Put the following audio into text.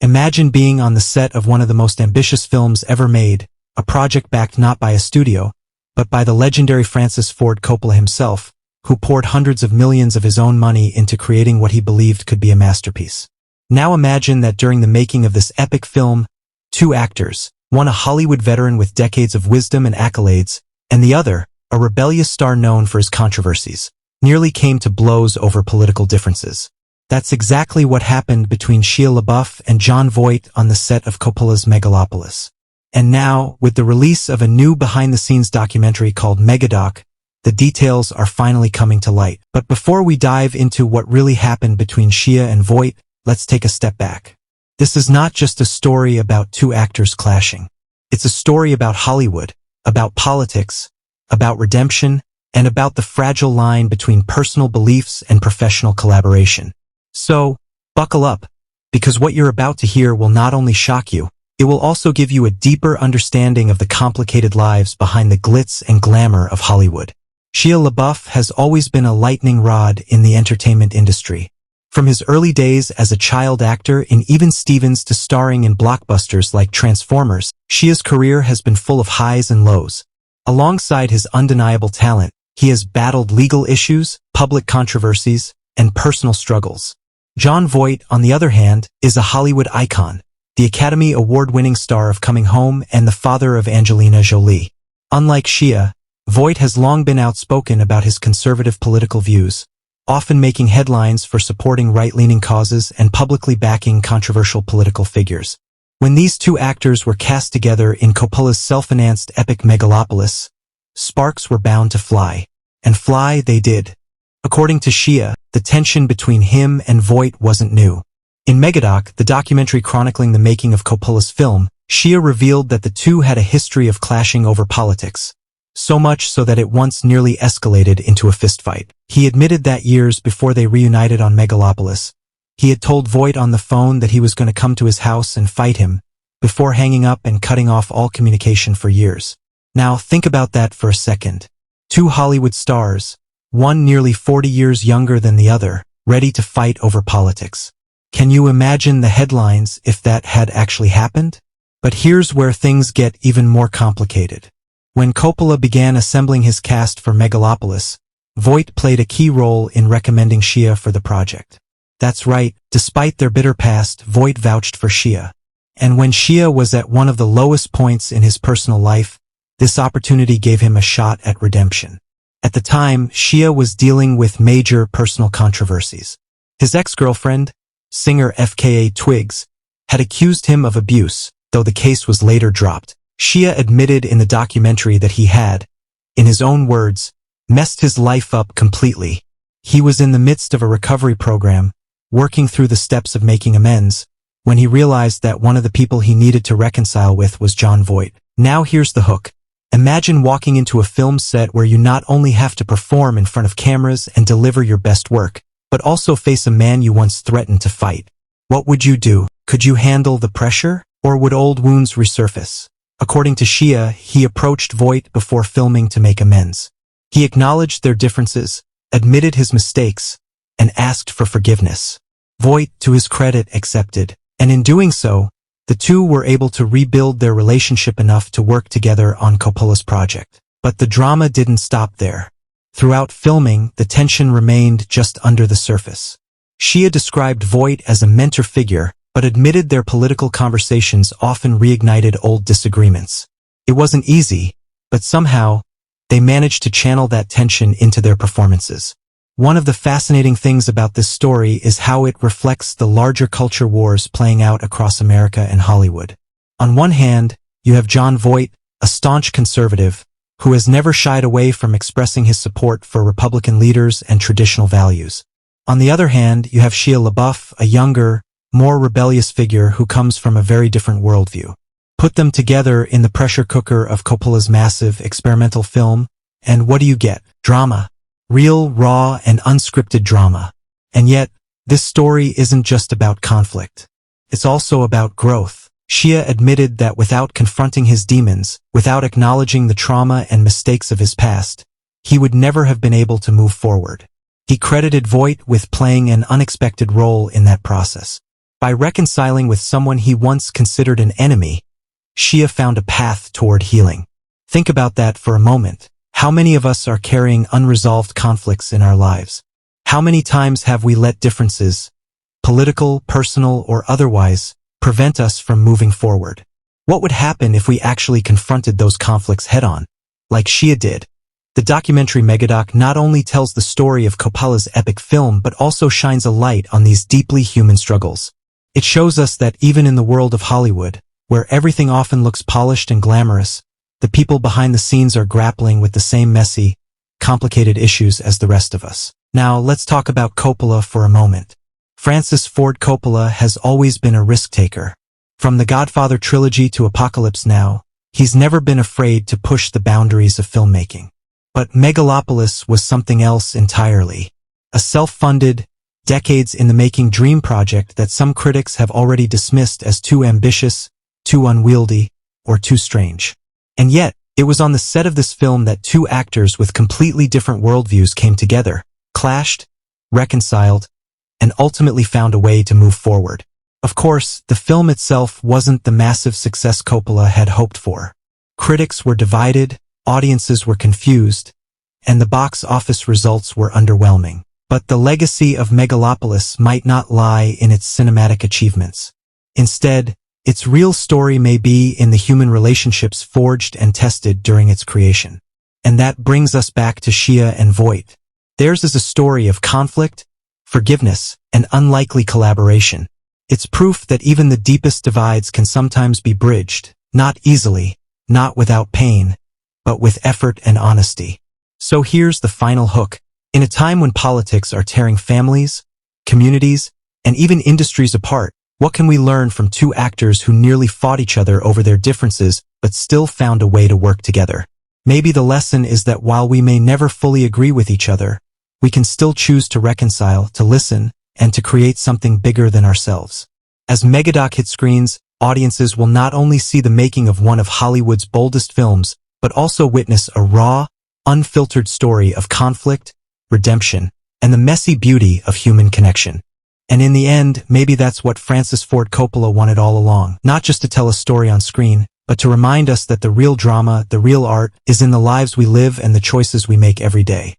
Imagine being on the set of one of the most ambitious films ever made, a project backed not by a studio, but by the legendary Francis Ford Coppola himself, who poured hundreds of millions of his own money into creating what he believed could be a masterpiece. Now imagine that during the making of this epic film, two actors, one a Hollywood veteran with decades of wisdom and accolades, and the other, a rebellious star known for his controversies, nearly came to blows over political differences. That's exactly what happened between Shia LaBeouf and Jon Voight on the set of Coppola's Megalopolis. And now, with the release of a new behind-the-scenes documentary called Megadoc, the details are finally coming to light. But before we dive into what really happened between Shia and Voight, let's take a step back. This is not just a story about two actors clashing. It's a story about Hollywood, about politics, about redemption, and about the fragile line between personal beliefs and professional collaboration. So, buckle up, because what you're about to hear will not only shock you, it will also give you a deeper understanding of the complicated lives behind the glitz and glamour of Hollywood. Shia LaBeouf has always been a lightning rod in the entertainment industry. From his early days as a child actor in Even Stevens to starring in blockbusters like Transformers, Shia's career has been full of highs and lows. Alongside his undeniable talent, he has battled legal issues, public controversies, and personal struggles. Jon Voight, on the other hand, is a Hollywood icon, the Academy Award-winning star of Coming Home and the father of Angelina Jolie. Unlike Shia, Voight has long been outspoken about his conservative political views, often making headlines for supporting right-leaning causes and publicly backing controversial political figures. When these two actors were cast together in Coppola's self-financed epic Megalopolis, sparks were bound to fly. And fly they did. According to Shia, the tension between him and Voight wasn't new. In Megadoc, the documentary chronicling the making of Coppola's film, Shia revealed that the two had a history of clashing over politics. So much so that it once nearly escalated into a fistfight. He admitted that years before they reunited on Megalopolis, he had told Voight on the phone that he was going to come to his house and fight him, before hanging up and cutting off all communication for years. Now think about that for a second. Two Hollywood stars, one nearly 40 years younger than the other, ready to fight over politics. Can you imagine the headlines if that had actually happened? But here's where things get even more complicated. When Coppola began assembling his cast for Megalopolis, Voight played a key role in recommending Shia for the project. That's right, despite their bitter past, Voight vouched for Shia. And when Shia was at one of the lowest points in his personal life, this opportunity gave him a shot at redemption. At the time, Shia was dealing with major personal controversies. His ex-girlfriend, singer FKA Twigs, had accused him of abuse, though the case was later dropped. Shia admitted in the documentary that he had, in his own words, messed his life up completely. He was in the midst of a recovery program, working through the steps of making amends, when he realized that one of the people he needed to reconcile with was Jon Voight. Now here's the hook. Imagine walking into a film set where you not only have to perform in front of cameras and deliver your best work, but also face a man you once threatened to fight. What would you do? Could you handle the pressure, or would old wounds resurface? According to Shia, he approached Voight before filming to make amends. He acknowledged their differences, admitted his mistakes, and asked for forgiveness. Voight, to his credit, accepted, and in doing so, the two were able to rebuild their relationship enough to work together on Coppola's project. But the drama didn't stop there. Throughout filming, the tension remained just under the surface. Shia described Voight as a mentor figure, but admitted their political conversations often reignited old disagreements. It wasn't easy, but somehow, they managed to channel that tension into their performances. One of the fascinating things about this story is how it reflects the larger culture wars playing out across America and Hollywood. On one hand, you have Jon Voight, a staunch conservative, who has never shied away from expressing his support for Republican leaders and traditional values. On the other hand, you have Shia LaBeouf, a younger, more rebellious figure who comes from a very different worldview. Put them together in the pressure cooker of Coppola's massive experimental film, and what do you get? Drama. Real, raw, and unscripted drama. And yet, this story isn't just about conflict. It's also about growth. Shia admitted that without confronting his demons, without acknowledging the trauma and mistakes of his past, he would never have been able to move forward. He credited Voight with playing an unexpected role in that process. By reconciling with someone he once considered an enemy, Shia found a path toward healing. Think about that for a moment. How many of us are carrying unresolved conflicts in our lives? How many times have we let differences, political, personal, or otherwise, prevent us from moving forward? What would happen if we actually confronted those conflicts head-on, like Shia did? The documentary Megadoc not only tells the story of Coppola's epic film but also shines a light on these deeply human struggles. It shows us that even in the world of Hollywood, where everything often looks polished and glamorous, the people behind the scenes are grappling with the same messy, complicated issues as the rest of us. Now, let's talk about Coppola for a moment. Francis Ford Coppola has always been a risk-taker. From the Godfather trilogy to Apocalypse Now, he's never been afraid to push the boundaries of filmmaking. But Megalopolis was something else entirely. A self-funded, decades-in-the-making dream project that some critics have already dismissed as too ambitious, too unwieldy, or too strange. And yet, it was on the set of this film that two actors with completely different worldviews came together, clashed, reconciled, and ultimately found a way to move forward. Of course, the film itself wasn't the massive success Coppola had hoped for. Critics were divided, audiences were confused, and the box office results were underwhelming. But the legacy of Megalopolis might not lie in its cinematic achievements. Instead, its real story may be in the human relationships forged and tested during its creation. And that brings us back to Shia and Voight. Theirs is a story of conflict, forgiveness, and unlikely collaboration. It's proof that even the deepest divides can sometimes be bridged, not easily, not without pain, but with effort and honesty. So here's the final hook. In a time when politics are tearing families, communities, and even industries apart, what can we learn from two actors who nearly fought each other over their differences but still found a way to work together? Maybe the lesson is that while we may never fully agree with each other, we can still choose to reconcile, to listen, and to create something bigger than ourselves. As Megadoc hits screens, audiences will not only see the making of one of Hollywood's boldest films, but also witness a raw, unfiltered story of conflict, redemption, and the messy beauty of human connection. And in the end, maybe that's what Francis Ford Coppola wanted all along. Not just to tell a story on screen, but to remind us that the real drama, the real art, is in the lives we live and the choices we make every day.